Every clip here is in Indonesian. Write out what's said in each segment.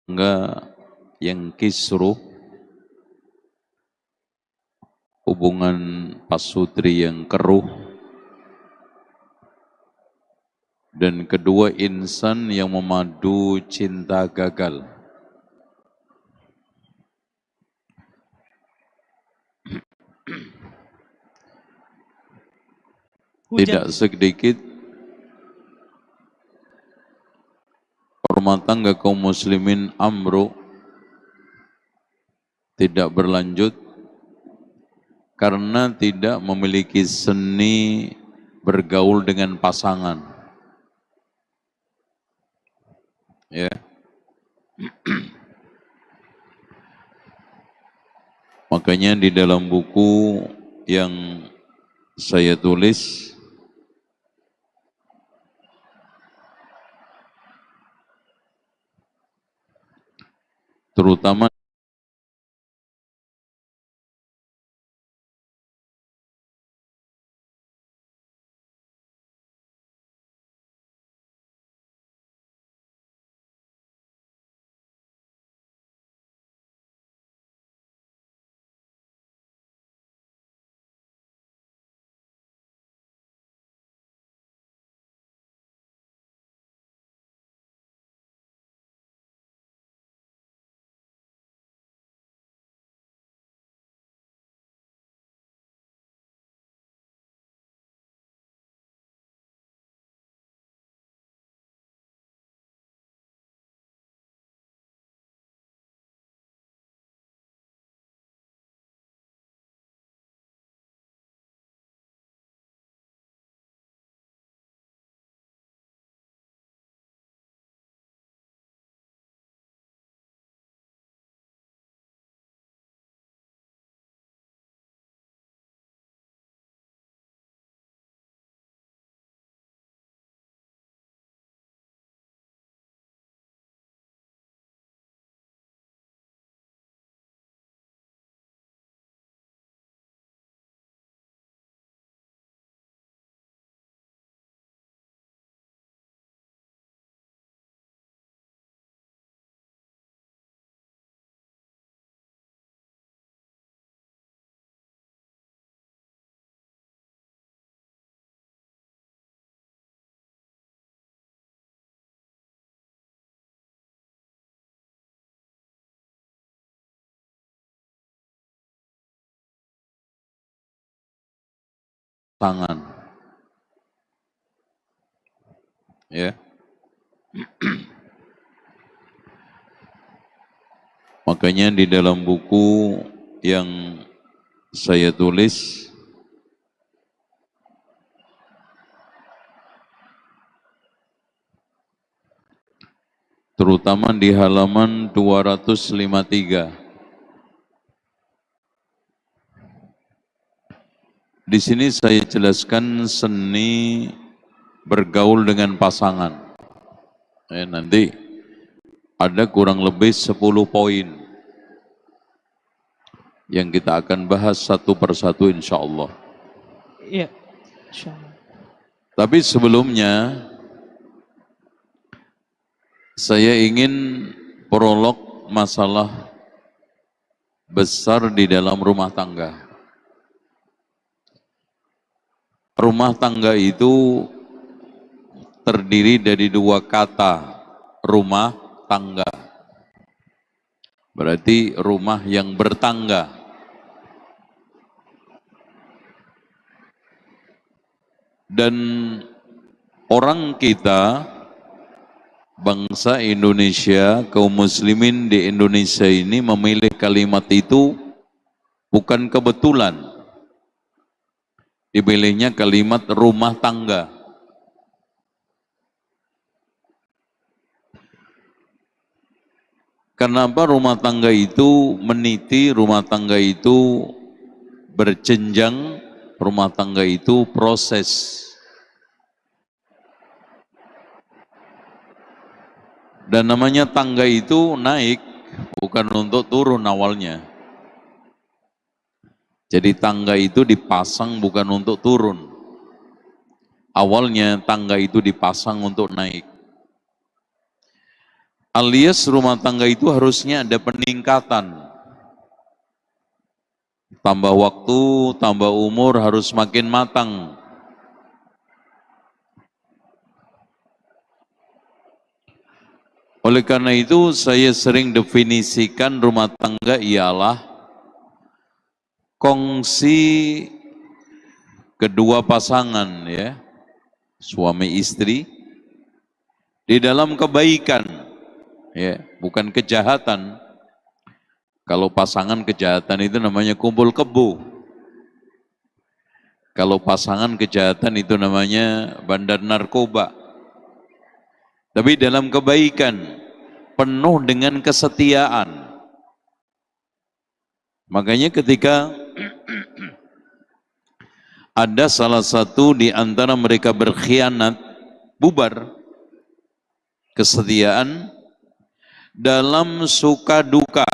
tangga yang kisruh, hubungan pasutri yang keruh, dan kedua insan yang memadu cinta gagal. Tidak sedikit rumah tangga kaum muslimin amruk, tidak berlanjut karena tidak memiliki seni bergaul dengan pasangan. Ya. Makanya di dalam buku yang saya tulis, terutama tangan. Ya. Makanya di dalam buku yang saya tulis, terutama di halaman 253. Di sini saya jelaskan seni bergaul dengan pasangan. Nanti ada kurang lebih 10 poin yang kita akan bahas satu persatu insya Allah. Iya, insya Allah. Tapi sebelumnya saya ingin prolog masalah besar di dalam rumah tangga. Rumah tangga itu terdiri dari dua kata, rumah tangga. Berarti rumah yang bertangga. Dan orang kita, bangsa Indonesia, kaum muslimin di Indonesia ini memilih kalimat itu bukan kebetulan. Dipilihnya kalimat rumah tangga. Kenapa rumah tangga itu meniti, rumah tangga itu berjenjang, rumah tangga itu proses. Dan namanya tangga itu naik, bukan untuk turun awalnya. Jadi tangga itu dipasang bukan untuk turun. Awalnya tangga itu dipasang untuk naik. alias rumah tangga itu harusnya ada peningkatan. Tambah waktu, tambah umur harus makin matang. Oleh karena itu saya sering definisikan rumah tangga ialah kongsi kedua pasangan, ya, suami istri di dalam kebaikan, ya, bukan kejahatan. Kalau pasangan kejahatan itu namanya kumpul kebo. Kalau pasangan kejahatan itu namanya bandar narkoba. Tapi dalam kebaikan, penuh dengan kesetiaan. Makanya ketika ada salah satu di antara mereka berkhianat, bubar kesetiaan dalam suka duka.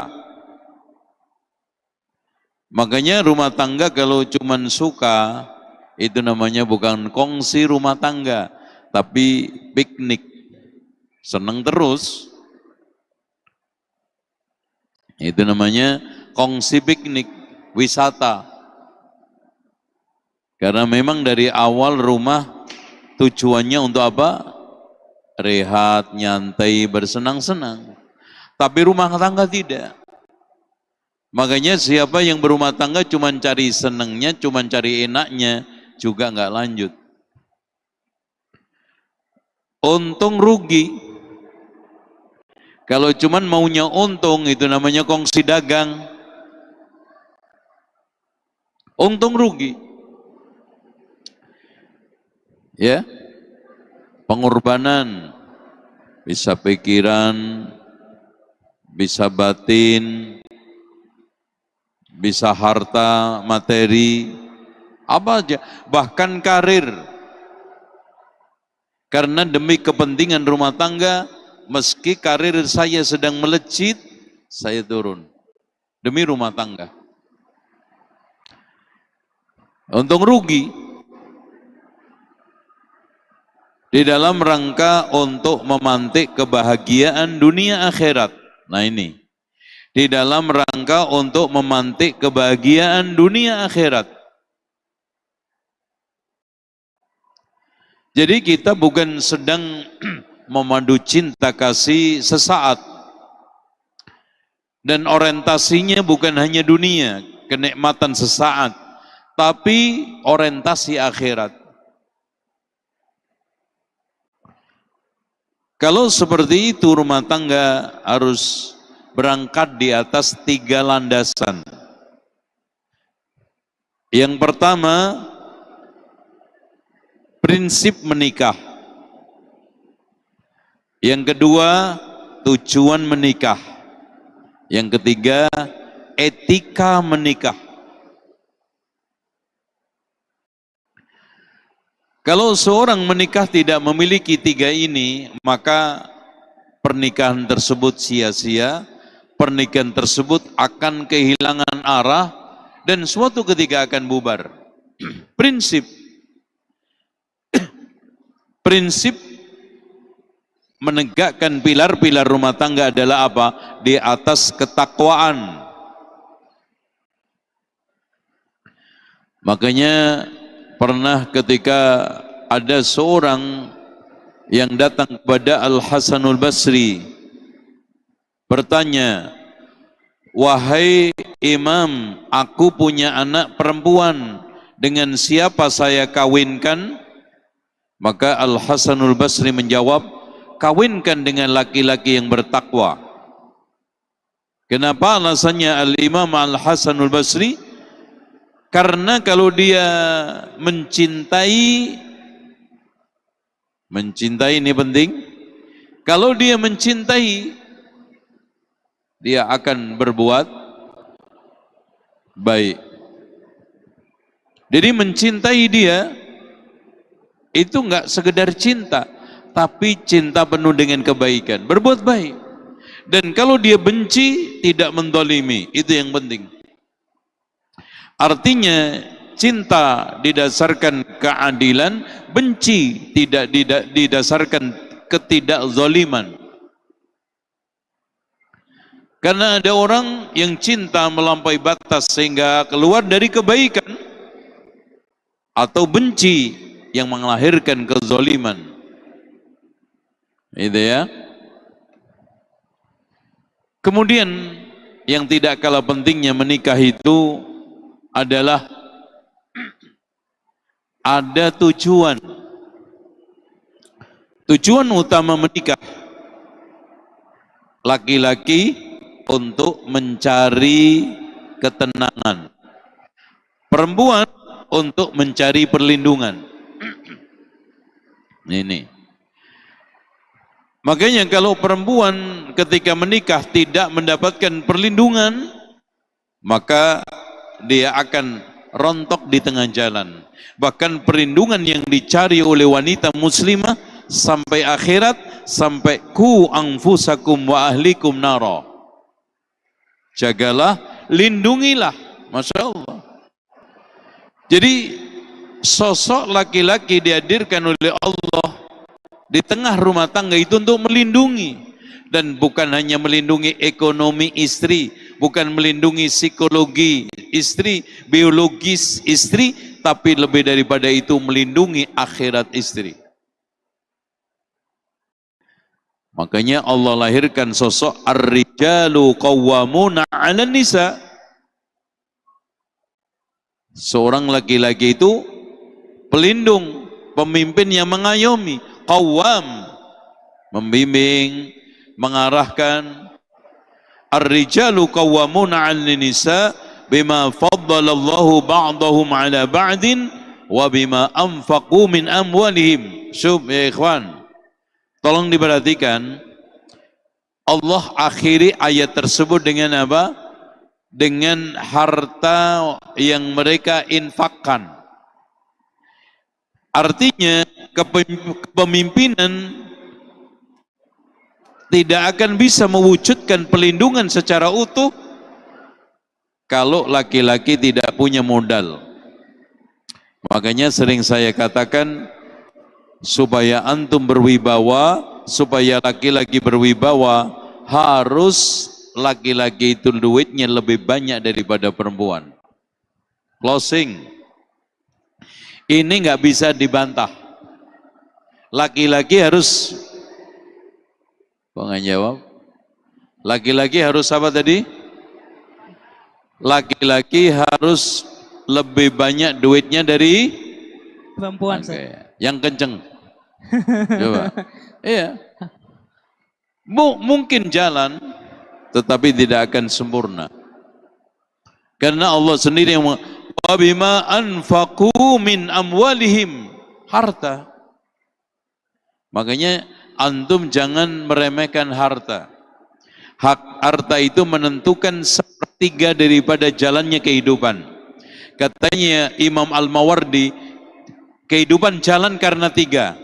Makanya rumah tangga kalau cuman suka, itu namanya bukan kongsi rumah tangga, tapi piknik. Senang terus, itu namanya kongsi piknik, wisata. Karena memang dari awal rumah tujuannya untuk apa? Rehat, nyantai, bersenang-senang. Tapi rumah tangga tidak. Makanya siapa yang berumah tangga cuma cari senangnya, cuma cari enaknya, juga nggak lanjut. Untung rugi. Kalau cuman maunya untung, itu namanya kongsi dagang. Untung rugi. Ya, pengorbanan, bisa pikiran, bisa batin, bisa harta, materi, apa aja, bahkan karir. Karena demi kepentingan rumah tangga, meski karir saya sedang melejit, saya turun. Demi rumah tangga. Untung rugi. Di dalam rangka untuk memantik kebahagiaan dunia akhirat. Nah ini. Di dalam rangka untuk memantik kebahagiaan dunia akhirat. Jadi kita bukan sedang memandu cinta kasih sesaat. Dan orientasinya bukan hanya dunia, kenikmatan sesaat, tapi orientasi akhirat. Kalau seperti itu, rumah tangga harus berangkat di atas 3 landasan. Yang pertama, prinsip menikah. Yang kedua, tujuan menikah. Yang ketiga, etika menikah. Kalau seorang menikah tidak memiliki 3 ini, maka pernikahan tersebut sia-sia, pernikahan tersebut akan kehilangan arah, dan suatu ketika akan bubar. Prinsip menegakkan pilar-pilar rumah tangga adalah apa? Di atas ketakwaan. Makanya pernah ketika ada seorang yang datang kepada Al-Hasanul Basri bertanya, "Wahai Imam, aku punya anak perempuan, dengan siapa saya kawinkan?" Maka Al-Hasanul Basri menjawab, "Kawinkan dengan laki-laki yang bertakwa." Kenapa alasannya Al-Imam Al-Hasanul Basri? Karena kalau dia mencintai ini penting. Kalau dia mencintai, dia akan berbuat baik. Jadi mencintai dia itu enggak sekedar cinta, tapi cinta penuh dengan kebaikan, berbuat baik. Dan kalau dia benci, tidak mendolimi, itu yang penting. Artinya cinta didasarkan keadilan, benci tidak didasarkan ketidakzaliman. Karena ada orang yang cinta melampaui batas sehingga keluar dari kebaikan, atau benci yang melahirkan kezaliman. Itu ya. Kemudian yang tidak kalah pentingnya menikah itu adalah ada tujuan. Tujuan utama menikah laki-laki untuk mencari ketenangan, perempuan untuk mencari perlindungan. Ini. Makanya kalau perempuan ketika menikah tidak mendapatkan perlindungan, maka dia akan rontok di tengah jalan. Bahkan perlindungan yang dicari oleh wanita muslimah sampai akhirat, sampai ku anfusakum wa ahlikum nara. Jagalah, lindungilah. Masya Allah. Jadi sosok laki-laki dihadirkan oleh Allah di tengah rumah tangga itu untuk melindungi, dan bukan hanya melindungi ekonomi istri, bukan melindungi psikologi istri, biologis istri, tapi lebih daripada itu melindungi akhirat istri. Makanya Allah lahirkan sosok ar-rijalu qawwamuna 'alan nisa. Seorang laki-laki itu pelindung, pemimpin yang mengayomi, qawwam, membimbing, mengarahkan. Ar-rijalu qawwamuna 'alan nisa bima faddalallahu ba'dahum 'ala ba'din wa bima anfaqu min amwalihim. Syub ya ikhwan, tolong diperhatikan, Allah akhiri ayat tersebut dengan apa? Dengan harta yang mereka infakkan. Artinya kepemimpinan tidak akan bisa mewujudkan perlindungan secara utuh kalau laki-laki tidak punya modal. Makanya sering saya katakan, supaya antum berwibawa, supaya laki-laki berwibawa, harus laki-laki itu duitnya lebih banyak daripada perempuan. Closing. Ini nggak bisa dibantah. Laki-laki harus, kok nggak jawab? Laki-laki harus apa tadi? Laki-laki harus lebih banyak duitnya dari Perempuan. Yang kenceng. Coba. Iya. Mungkin jalan, tetapi tidak akan sempurna. Karena Allah sendiri yang wabima anfaqu min amwalihim, harta. Makanya antum jangan meremehkan harta. Harta itu menentukan sepertiga daripada jalannya kehidupan. Katanya Imam Al-Mawardi, kehidupan jalan karena tiga.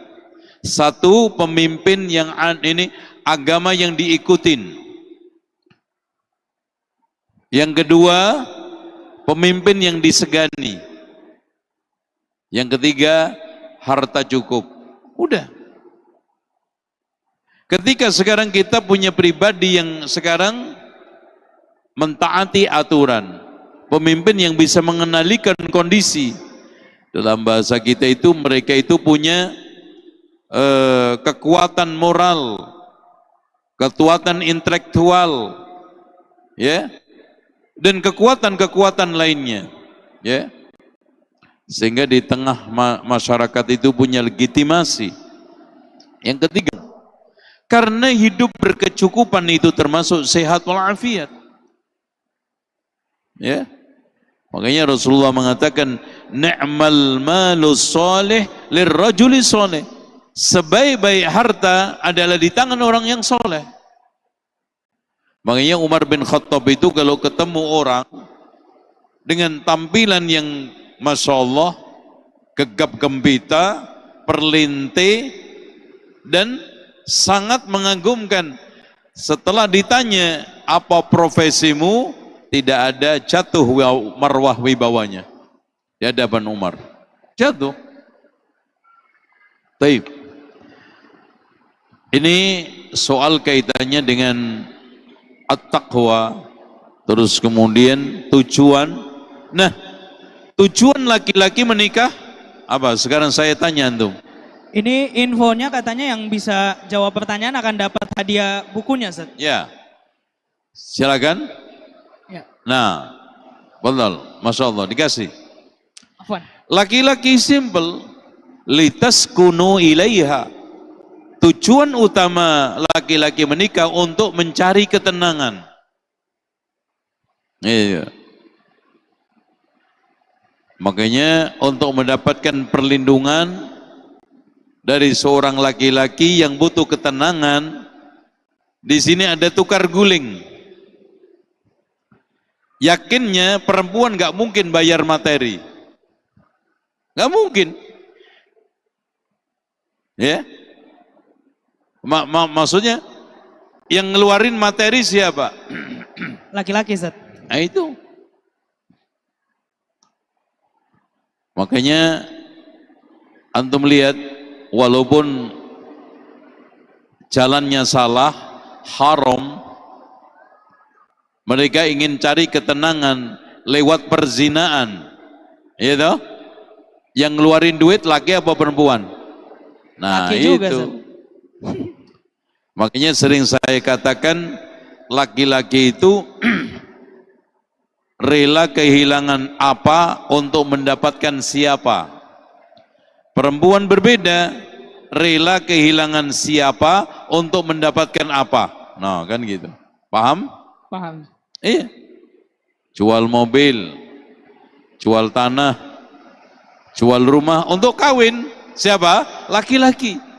Satu, pemimpin yang ini agama yang diikutin. Yang kedua, pemimpin yang disegani. Yang ketiga, harta cukup. Udah. Ketika sekarang kita punya pribadi yang sekarang mentaati aturan, pemimpin yang bisa mengendalikan kondisi. Dalam bahasa kita itu, mereka itu punya kekuatan moral, kekuatan intelektual, ya, dan kekuatan-kekuatan lainnya, ya, sehingga di tengah masyarakat itu punya legitimasi. Yang ketiga, karena hidup berkecukupan itu termasuk sehat walafiat, ya. Makanya Rasulullah mengatakan, ni'mal malus soleh lirrajuli soleh. Sebaik-baik harta adalah di tangan orang yang soleh. Makanya Umar bin Khattab itu kalau ketemu orang dengan tampilan yang Masya Allah, gegap gempita, perlinte, dan sangat mengagumkan, setelah ditanya apa profesimu, tidak ada jatuh marwah wibawanya di hadapan Umar. Jatuh. Baik. Ini soal kaitannya dengan at-taqwa. Terus kemudian tujuan. Nah, tujuan laki-laki menikah apa? Sekarang saya tanya antum. Ini infonya katanya yang bisa jawab pertanyaan akan dapat hadiah bukunya, Ustaz. Ya, silakan. Ya. Nah, betul, masya Allah dikasih. Afwan. Laki-laki simple, litaskunu ilaiha. Tujuan utama laki-laki menikah untuk mencari ketenangan. Iya. Makanya untuk mendapatkan perlindungan dari seorang laki-laki yang butuh ketenangan, di sini ada tukar guling. Yakinnya perempuan gak mungkin bayar materi, gak mungkin, ya. Maksudnya yang ngeluarin materi siapa? Laki-laki, Ustaz. Nah itu. Makanya antum lihat, walaupun jalannya salah, haram, mereka ingin cari ketenangan lewat perzinaan, ya toh? Yang ngeluarin duit laki apa perempuan? Nah Laki itu juga, Ustaz. Makanya sering saya katakan, laki-laki itu rela kehilangan apa untuk mendapatkan siapa. Perempuan berbeda, rela kehilangan siapa untuk mendapatkan apa. Nah kan gitu, paham? Paham. Iya, jual mobil, jual tanah, jual rumah untuk kawin. Siapa? Laki-laki.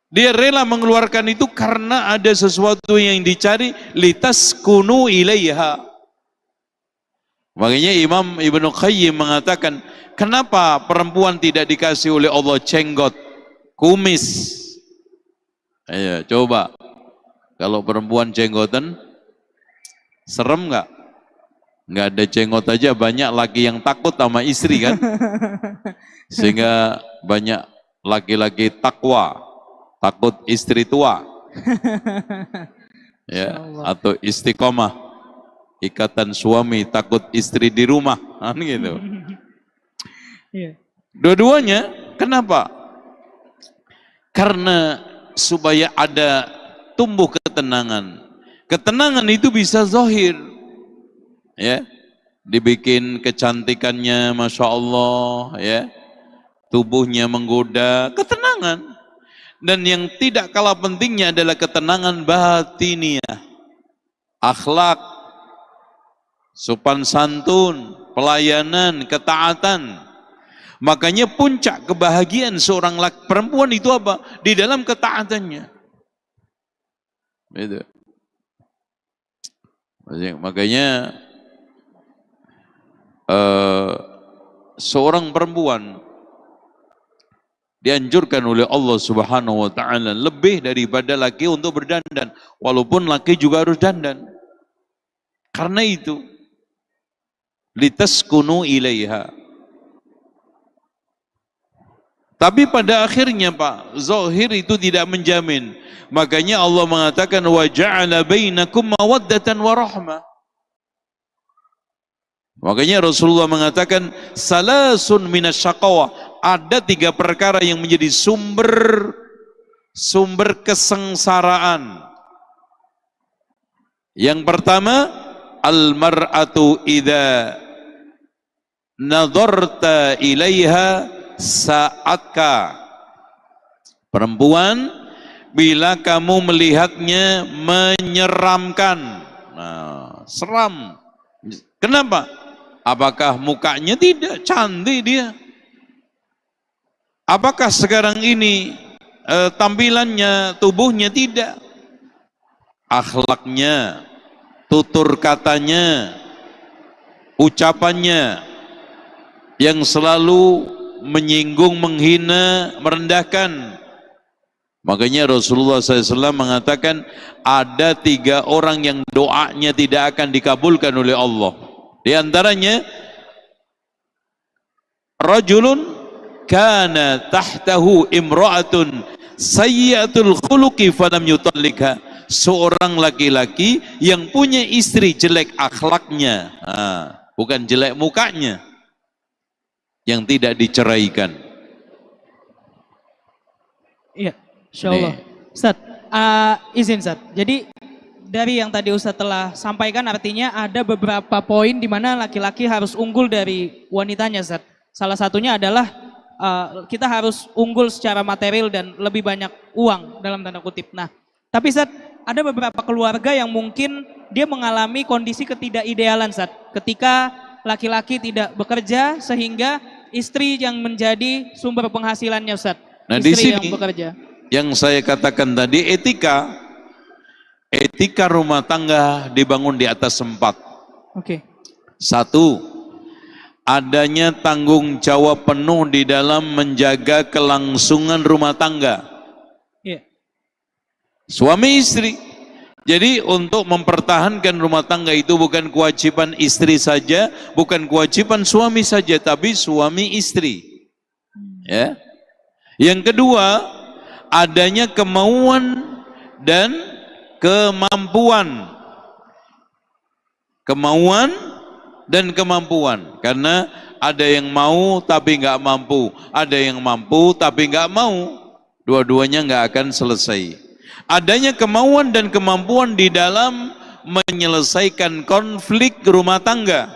Dia rela mengeluarkan itu karena ada sesuatu yang dicari, litaskunu ilaiha. Makanya Imam Ibnu Qayyim mengatakan, kenapa perempuan tidak dikasih oleh Allah jenggot, kumis? Ayo coba, kalau perempuan jenggotan, serem nggak? Nggak ada jenggot aja banyak laki yang takut sama istri kan? Sehingga banyak laki-laki takwa, takut istri tua, ya, atau istiqomah, ikatan suami takut istri di rumah, kan gitu. Dua-duanya, kenapa? Karena supaya ada tumbuh ketenangan. Ketenangan itu bisa zahir, ya, dibikin kecantikannya, masya Allah, ya, tubuhnya menggoda, ketenangan. Dan yang tidak kalah pentingnya adalah ketenangan batiniah, akhlak, sopan santun, pelayanan, ketaatan. Makanya puncak kebahagiaan seorang perempuan itu apa? Di dalam ketaatannya. Itu. Makanya seorang perempuan dianjurkan oleh Allah Subhanahu wa taala lebih daripada laki untuk berdandan, walaupun laki juga harus dandan. Karena itu, litaskunu ilaiha. Tapi pada akhirnya Pak, zahir itu tidak menjamin. Makanya Allah mengatakan wa ja'ala bainakum mawaddatan wa rahmah. Makanya Rasulullah mengatakan salasun minasyaqawah, ada 3 perkara yang menjadi sumber kesengsaraan. Yang pertama, al-mar'atu idza nadharta ilaiha sa'atka. Perempuan bila kamu melihatnya menyeramkan. Nah, seram. Kenapa? Apakah mukanya tidak cantik dia? Apakah sekarang ini tampilannya, tubuhnya tidak? Akhlaknya, tutur katanya, ucapannya yang selalu menyinggung, menghina, merendahkan. Makanya Rasulullah SAW mengatakan ada 3 orang yang doanya tidak akan dikabulkan oleh Allah. Di antaranya rajulun kana tahtahu imra'atun sayyi'atul khuluqi falam yutallikha seorang laki-laki yang punya istri jelek akhlaknya, bukan jelek mukanya, yang tidak diceraikan. Iya, insyaallah. Ustaz, izin Ustaz. Jadi dari yang tadi Ustaz telah sampaikan artinya ada beberapa poin di mana laki-laki harus unggul dari wanitanya Ustaz. Salah satunya adalah kita harus unggul secara material dan lebih banyak uang dalam tanda kutip. Nah, tapi Ustaz, ada beberapa keluarga yang mungkin dia mengalami kondisi ketidakidealan Ustaz. Ketika laki-laki tidak bekerja sehingga istri yang menjadi sumber penghasilannya Ustaz. Nah, istri di sini yang bekerja. Yang saya katakan tadi etika rumah tangga dibangun di atas 4. Oke. 1, adanya tanggung jawab penuh di dalam menjaga kelangsungan rumah tangga. Iya. Suami istri. Jadi untuk mempertahankan rumah tangga itu bukan kewajiban istri saja, bukan kewajiban suami saja, tapi suami istri. Ya. Yang kedua, adanya kemauan dan kemampuan. Kemauan dan kemampuan. Karena ada yang mau tapi nggak mampu, ada yang mampu tapi nggak mau. Dua-duanya nggak akan selesai. Adanya kemauan dan kemampuan di dalam menyelesaikan konflik rumah tangga.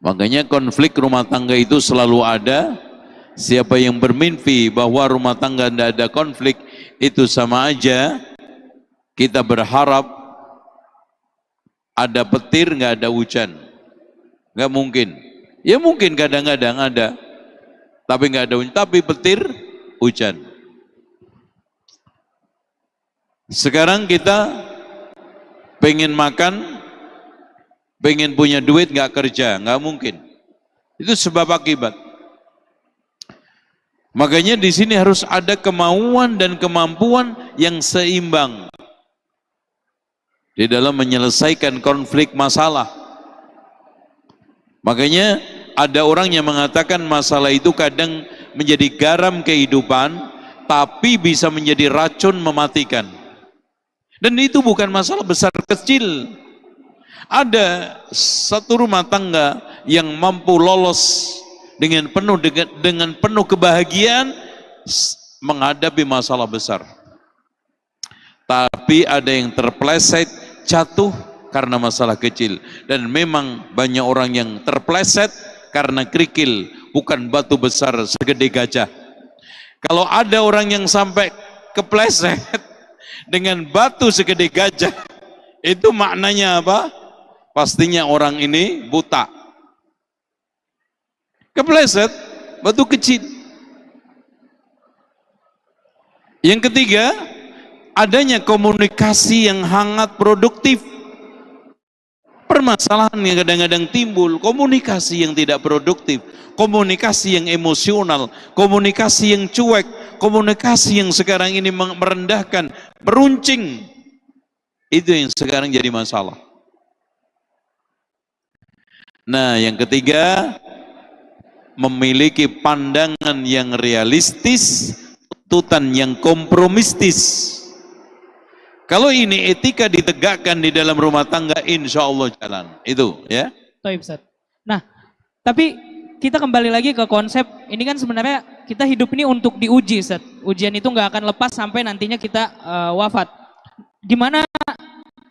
Makanya konflik rumah tangga itu selalu ada. Siapa yang bermimpi bahwa rumah tangga tidak ada konflik, itu sama aja kita berharap ada petir nggak ada hujan. Nggak mungkin. Ya mungkin kadang-kadang ada, tapi nggak ada hujan. Tapi petir, hujan. Sekarang kita pengen makan, pengen punya duit, nggak kerja, nggak mungkin. Itu sebab akibat. Makanya di sini harus ada kemauan dan kemampuan yang seimbang di dalam menyelesaikan konflik masalah. Makanya ada orang yang mengatakan masalah itu kadang menjadi garam kehidupan, tapi bisa menjadi racun mematikan. Dan itu bukan masalah besar kecil. Ada satu rumah tangga yang mampu lolos dengan penuh kebahagiaan menghadapi masalah besar. Tapi ada yang terpleset, jatuh karena masalah kecil. Dan memang banyak orang yang terpleset karena kerikil, bukan batu besar segede gajah. Kalau ada orang yang sampai kepleset dengan batu segede gajah, itu maknanya apa? Pastinya orang ini buta. Kepleset, batu kecil. Yang ketiga, adanya komunikasi yang hangat produktif. Permasalahan yang kadang-kadang timbul, komunikasi yang tidak produktif, komunikasi yang emosional, komunikasi yang cuek, komunikasi yang sekarang ini merendahkan, meruncing. Itu yang sekarang jadi masalah. Nah, yang ketiga, memiliki pandangan yang realistis, tuntutan yang kompromistis. Kalau ini etika ditegakkan di dalam rumah tangga, insya Allah jalan. Itu ya. Baik, Ustaz. Nah, tapi kita kembali lagi ke konsep, ini kan sebenarnya kita hidup ini untuk diuji, Ustaz. Ujian itu nggak akan lepas sampai nantinya kita wafat. Dimana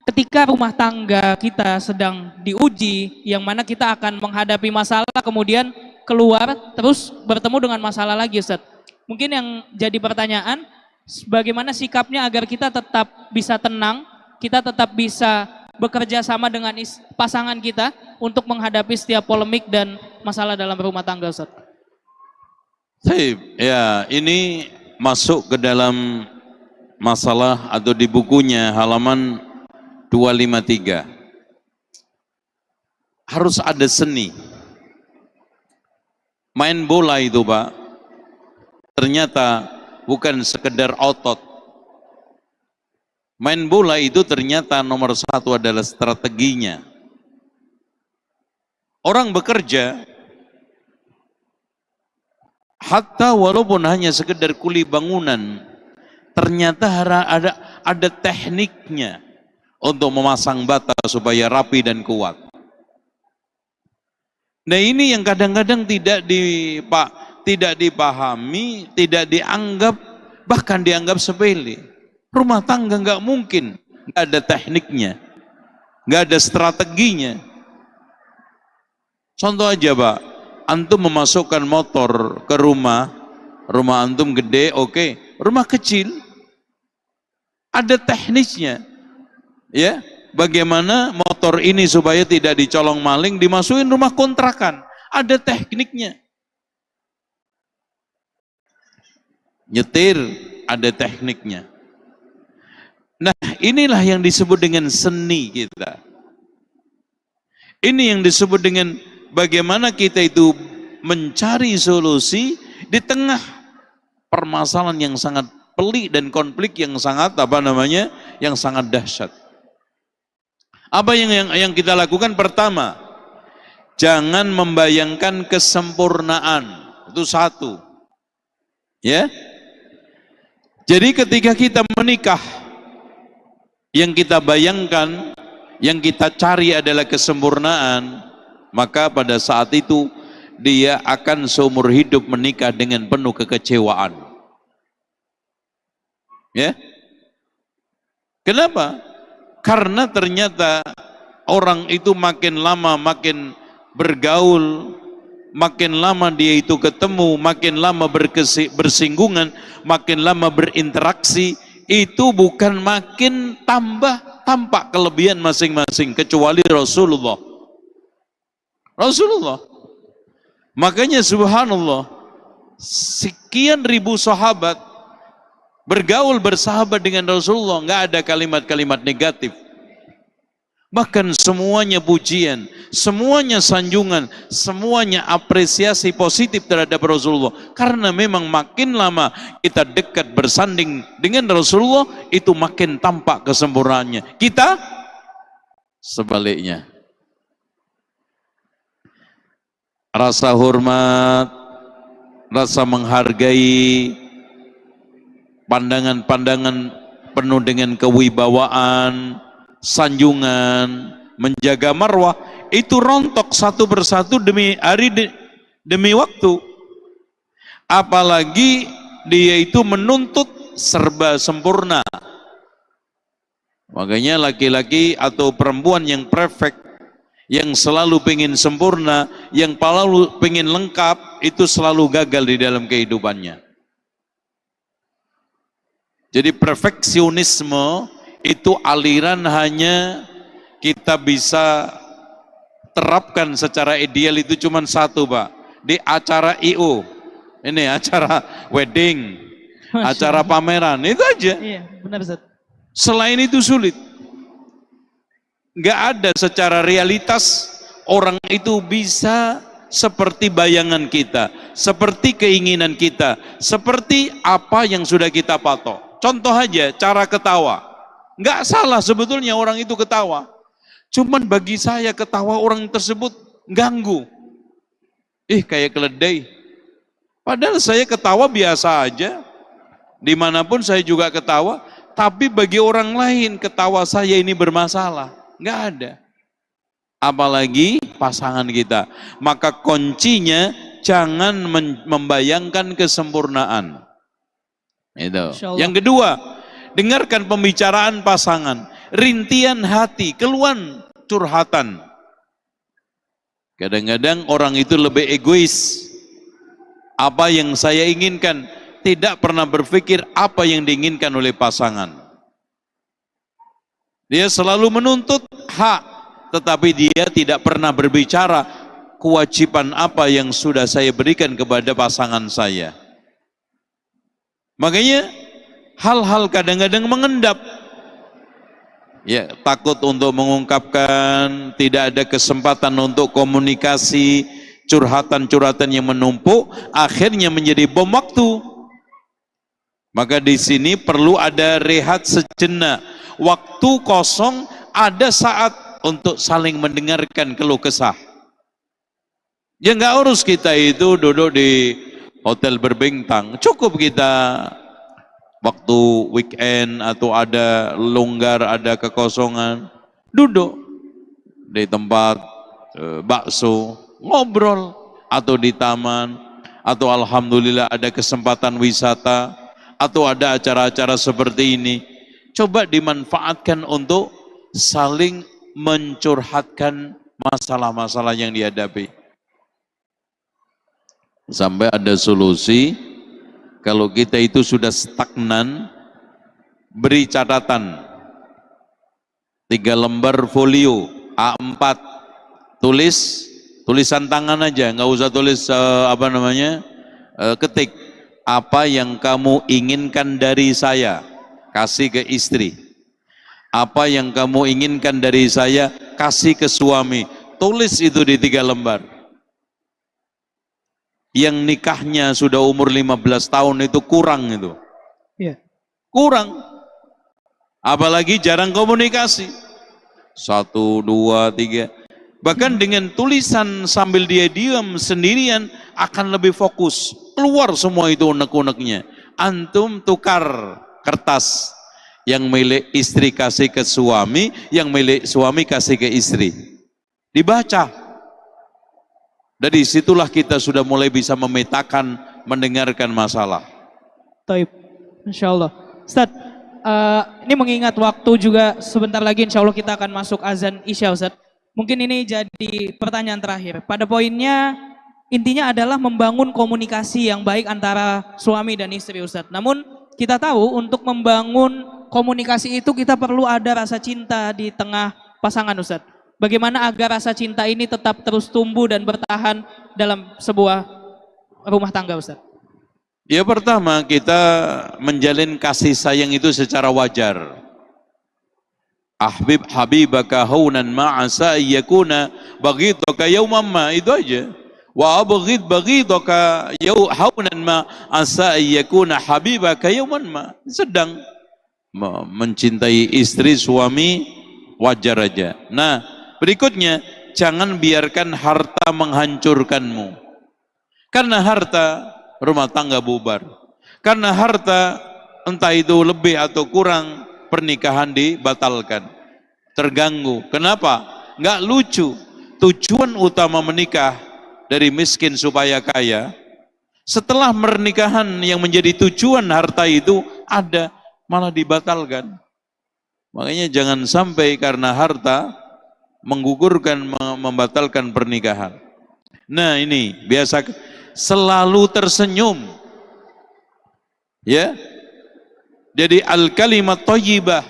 ketika rumah tangga kita sedang diuji, yang mana kita akan menghadapi masalah, kemudian keluar, terus bertemu dengan masalah lagi, Ustaz. Mungkin yang jadi pertanyaan, bagaimana sikapnya agar kita tetap bisa tenang, kita tetap bisa bekerja sama dengan pasangan kita untuk menghadapi setiap polemik dan masalah dalam rumah tangga, Ustaz. Ya, ini masuk ke dalam masalah atau di bukunya halaman 253. Harus ada seni. Main bola itu, Pak, ternyata bukan sekedar otot. Main bola itu ternyata nomor satu adalah strateginya. Orang bekerja, hatta walaupun hanya sekedar kuli bangunan, ternyata ada tekniknya untuk memasang bata supaya rapi dan kuat. Nah ini yang kadang-kadang tidak dipahami, tidak dianggap, bahkan dianggap sepele. Rumah tangga nggak mungkin nggak ada tekniknya, nggak ada strateginya. Contoh aja Pak, antum memasukkan motor ke rumah antum gede, oke. Rumah kecil, ada teknisnya. Ya, bagaimana motor ini supaya tidak dicolong maling, dimasukin rumah kontrakan, ada tekniknya. Nyetir, ada tekniknya. Nah, inilah yang disebut dengan seni kita. Ini yang disebut dengan bagaimana kita itu mencari solusi di tengah permasalahan yang sangat pelik dan konflik yang sangat yang sangat dahsyat. Apa yang kita lakukan? Pertama, jangan membayangkan kesempurnaan. Itu satu. Ya. Jadi ketika kita menikah, yang kita bayangkan, yang kita cari adalah kesempurnaan, maka pada saat itu dia akan seumur hidup menikah dengan penuh kekecewaan. Ya. Kenapa? Karena ternyata orang itu makin lama makin bergaul, makin lama dia itu ketemu, makin lama bersinggungan, makin lama berinteraksi, itu bukan makin tampak kelebihan masing-masing, kecuali Rasulullah. Makanya subhanallah, sekian ribu sahabat bergaul bersahabat dengan Rasulullah, nggak ada kalimat-kalimat negatif. Bahkan semuanya pujian, semuanya sanjungan, semuanya apresiasi positif terhadap Rasulullah. Karena memang makin lama kita dekat bersanding dengan Rasulullah, itu makin tampak kesempurnaannya. Kita sebaliknya. Rasa hormat, rasa menghargai, pandangan-pandangan penuh dengan kewibawaan, sanjungan, menjaga marwah, itu rontok satu persatu demi hari demi waktu. Apalagi dia itu menuntut serba sempurna. Makanya laki-laki atau perempuan yang perfect, yang selalu pengen sempurna, yang selalu pengen lengkap, itu selalu gagal di dalam kehidupannya. Jadi perfeksionisme itu aliran hanya kita bisa terapkan secara ideal itu cuma satu Pak, di acara I.O. Ini acara wedding, acara pameran, itu aja. Iya, benar Ustaz. Selain itu sulit. Nggak ada secara realitas orang itu bisa seperti bayangan kita, seperti keinginan kita, seperti apa yang sudah kita patok. Contoh aja, cara ketawa. Nggak salah sebetulnya orang itu ketawa. Cuman bagi saya ketawa orang tersebut ganggu. Kayak keledai. Padahal saya ketawa biasa aja. Dimanapun saya juga ketawa. Tapi bagi orang lain ketawa saya ini bermasalah. Nggak ada. Apalagi pasangan kita. Maka kuncinya jangan membayangkan kesempurnaan. Itu. Yang kedua, dengarkan pembicaraan pasangan, rintian hati, keluhan curhatan. Kadang-kadang orang itu lebih egois. Apa yang saya inginkan, tidak pernah berpikir apa yang diinginkan oleh pasangan. Dia selalu menuntut hak, tetapi dia tidak pernah berbicara kewajiban apa yang sudah saya berikan kepada pasangan saya. Makanya hal-hal kadang-kadang mengendap. Ya, takut untuk mengungkapkan, tidak ada kesempatan untuk komunikasi, curhatan-curhatan yang menumpuk, akhirnya menjadi bom waktu. Maka di sini perlu ada rehat sejenak, waktu kosong, ada saat untuk saling mendengarkan keluh kesah. Ya nggak harus kita itu duduk di hotel berbintang, cukup kita waktu weekend atau ada longgar, ada kekosongan, duduk di tempat bakso, ngobrol, atau di taman, atau alhamdulillah ada kesempatan wisata, atau ada acara-acara seperti ini. Coba dimanfaatkan untuk saling mencurhatkan masalah-masalah yang dihadapi. Sampai ada solusi. Kalau kita itu sudah stagnan, beri catatan 3 lembar folio A4, tulisan tangan aja, nggak usah tulis ketik. Apa yang kamu inginkan dari saya, kasih ke istri. Apa yang kamu inginkan dari saya, kasih ke suami. Tulis itu di 3 lembar. Yang nikahnya sudah umur 15 tahun itu kurang itu. Iya. Kurang. Apalagi jarang komunikasi. 1, 2, 3. Bahkan dengan tulisan sambil dia diam sendirian akan lebih fokus. Keluar semua itu unek-uneknya. Antum tukar kertas. Yang milik istri kasih ke suami, yang milik suami kasih ke istri. Dibaca. Dari situlah kita sudah mulai bisa memetakan, mendengarkan masalah. Taib, insya Allah. Ustaz, ini mengingat waktu juga sebentar lagi insya Allah kita akan masuk azan Isya Ustaz. Mungkin ini jadi pertanyaan terakhir. Pada poinnya, intinya adalah membangun komunikasi yang baik antara suami dan istri Ustaz. Namun kita tahu untuk membangun komunikasi itu kita perlu ada rasa cinta di tengah pasangan Ustaz. Bagaimana agar rasa cinta ini tetap terus tumbuh dan bertahan dalam sebuah rumah tangga Ustaz? Ya, pertama kita menjalin kasih sayang itu secara wajar. Ahbib habibaka haunan ma'asa yakuna baghidaka yawman ma, itu aja. Wa abghid baghidaka haunan ma'asa yakuna habibaka yawman ma. Sedang mencintai istri suami wajar aja. Nah, berikutnya, jangan biarkan harta menghancurkanmu. Karena harta, rumah tangga bubar. Karena harta, entah itu lebih atau kurang, pernikahan dibatalkan. Terganggu. Kenapa? Nggak lucu. Tujuan utama menikah dari miskin supaya kaya, setelah pernikahan yang menjadi tujuan harta itu ada, malah dibatalkan. Makanya jangan sampai karena harta menggugurkan, membatalkan pernikahan. Nah ini, biasa selalu tersenyum. Ya. Jadi al-kalimat thayyibah.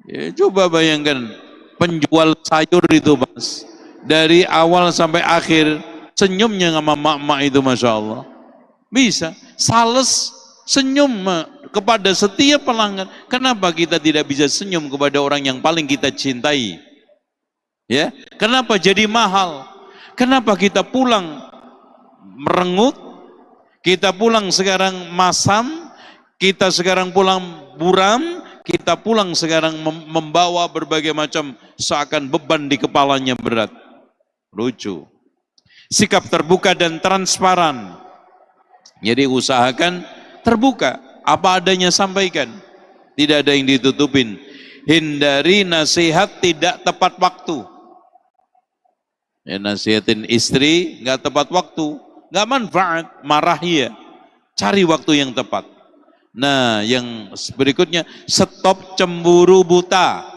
Ya, coba bayangkan penjual sayur itu Mas. Dari awal sampai akhir senyumnya sama mak-mak itu Masya Allah. Bisa. Sales senyum kepada setiap pelanggan. Kenapa kita tidak bisa senyum kepada orang yang paling kita cintai? Ya, kenapa jadi mahal? Kenapa kita pulang merengut? Kita pulang sekarang masam, kita sekarang pulang buram, kita pulang sekarang membawa berbagai macam seakan beban di kepalanya berat. Lucu. Sikap terbuka dan transparan. Jadi usahakan terbuka. Apa adanya sampaikan, tidak ada yang ditutupin. Hindari nasihat tidak tepat waktu. Ya, nasihatin istri nggak tepat waktu, nggak manfaat, marah ya. Cari waktu yang tepat. Nah, yang berikutnya, stop cemburu buta,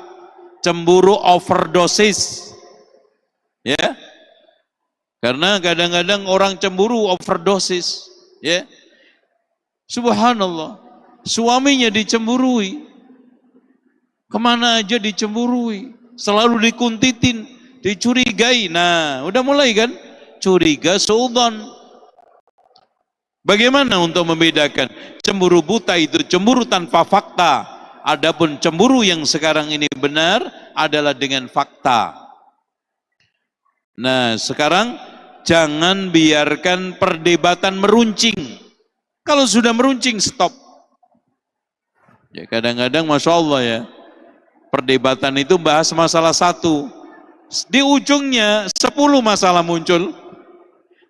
cemburu overdosis. Ya, karena kadang-kadang orang cemburu overdosis. Ya. Subhanallah, suaminya dicemburui, kemana aja dicemburui, selalu dikuntitin, dicurigai. Nah, udah mulai kan, curiga suudzon. Bagaimana untuk membedakan? Cemburu buta itu cemburu tanpa fakta. Adapun cemburu yang sekarang ini benar adalah dengan fakta. Nah, sekarang jangan biarkan perdebatan meruncing. Kalau sudah meruncing, stop. Ya, kadang-kadang Masya Allah ya, perdebatan itu bahas masalah satu, di ujungnya 10 masalah muncul.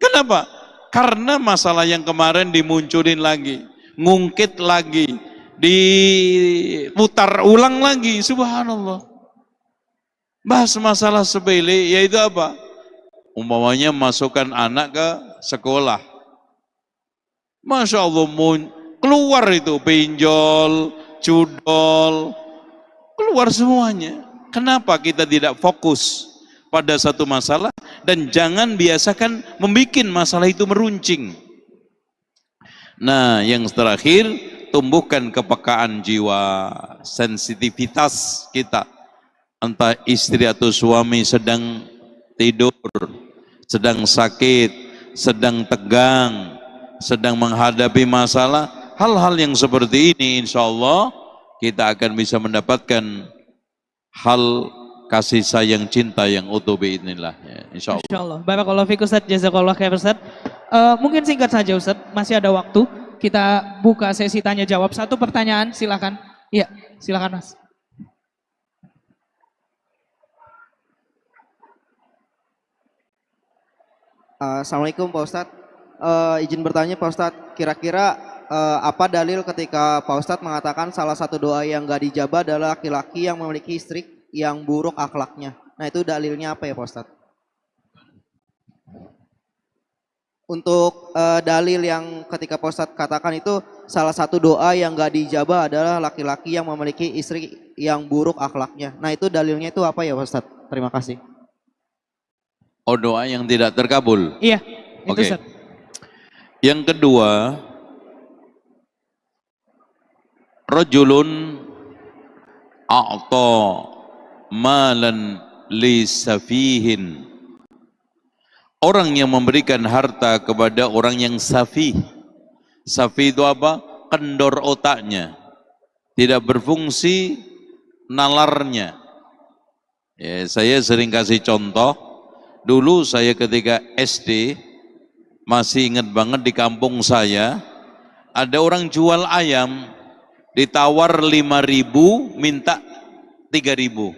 Kenapa? Karena masalah yang kemarin dimunculin lagi. ngungkit lagi, diputar ulang lagi, subhanallah. Bahas masalah sepele, yaitu apa? Umpamanya masukkan anak ke sekolah. Masya Allah, keluar itu pinjol, cudol, keluar semuanya. Kenapa kita tidak fokus pada satu masalah dan jangan biasakan membuat masalah itu meruncing. Nah, yang terakhir, tumbuhkan kepekaan jiwa, sensitivitas kita. Entah istri atau suami sedang tidur, sedang sakit, sedang tegang, sedang menghadapi masalah, hal-hal yang seperti ini insya Allah kita akan bisa mendapatkan hal kasih sayang cinta yang utuh biidznillah ya, insya Allah. Insya Allah. Barakallahu fiik Ustaz, jazakallah khair Ustaz. Mungkin singkat saja Ustaz, masih ada waktu. Kita buka sesi tanya jawab. Satu pertanyaan silakan. Iya, silakan Mas. Assalamualaikum Pak Ustadz. Izin bertanya Pak Ustadz, kira-kira apa dalil ketika Pak Ustadz mengatakan salah satu doa yang gak dijabah adalah laki-laki yang memiliki istri yang buruk akhlaknya. Nah itu dalilnya apa ya Pak Ustadz? Untuk dalil yang ketika Pak Ustadz katakan itu salah satu doa yang gak dijabah adalah laki-laki yang memiliki istri yang buruk akhlaknya. Nah itu dalilnya itu apa ya Pak Ustadz? Terima kasih. Oh, doa yang tidak terkabul. Iya, itu Oke. Ustaz. Yang kedua, rajulun a'ta malan li safihin. Orang yang memberikan harta kepada orang yang safih. Safih itu apa? Kendor otaknya. Tidak berfungsi nalarnya. Ya, saya sering kasih contoh. Dulu saya ketika SD, masih ingat banget di kampung saya, ada orang jual ayam, ditawar 5.000, minta 3.000.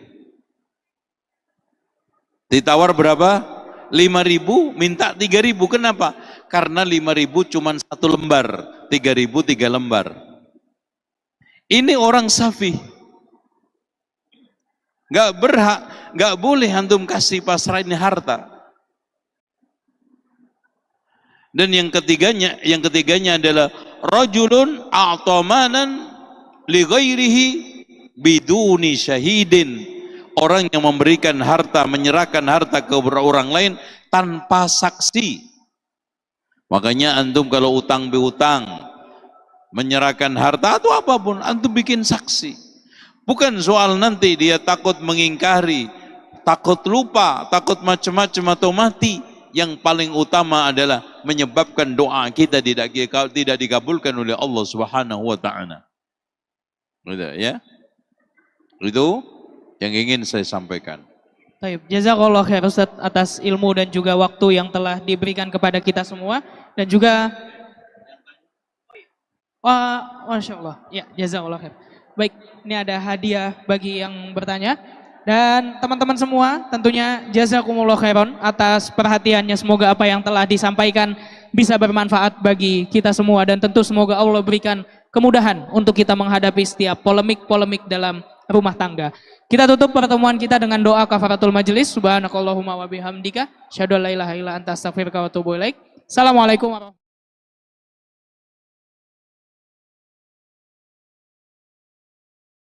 Ditawar berapa? 5.000, minta 3.000. Kenapa? Karena 5.000 cuma 1 lembar, 3.000 3 lembar. Ini orang safih. Gak berhak, gak boleh antum kasih pasrahin harta. Dan yang ketiganya adalah rajulun a'tamanan li ghairihi biduni syahidin. Orang yang memberikan harta, menyerahkan harta ke orang lain tanpa saksi. Makanya antum kalau utang piutang, menyerahkan harta atau apapun, antum bikin saksi. Bukan soal nanti dia takut mengingkari, takut lupa, takut macam-macam atau mati. Yang paling utama adalah menyebabkan doa kita tidak dikabulkan oleh Allah Subhanahu wa taala. Ya. Itu yang ingin saya sampaikan. Baik, jazakallah khair Ustaz atas ilmu dan juga waktu yang telah diberikan kepada kita semua dan juga Masya Allah, ya jazakallah khair. Baik, ini ada hadiah bagi yang bertanya. Dan teman-teman semua tentunya jazakumullah khairan atas perhatiannya. Semoga apa yang telah disampaikan bisa bermanfaat bagi kita semua. Dan tentu semoga Allah berikan kemudahan untuk kita menghadapi setiap polemik-polemik dalam rumah tangga. Kita tutup pertemuan kita dengan doa kafaratul majelis. Subhanakallahumma wa bihamdika. Asyhadu an la ilaha illa anta astaghfiruka wa atubu ilaik. Assalamualaikum warahmatullahi wabarakatuh.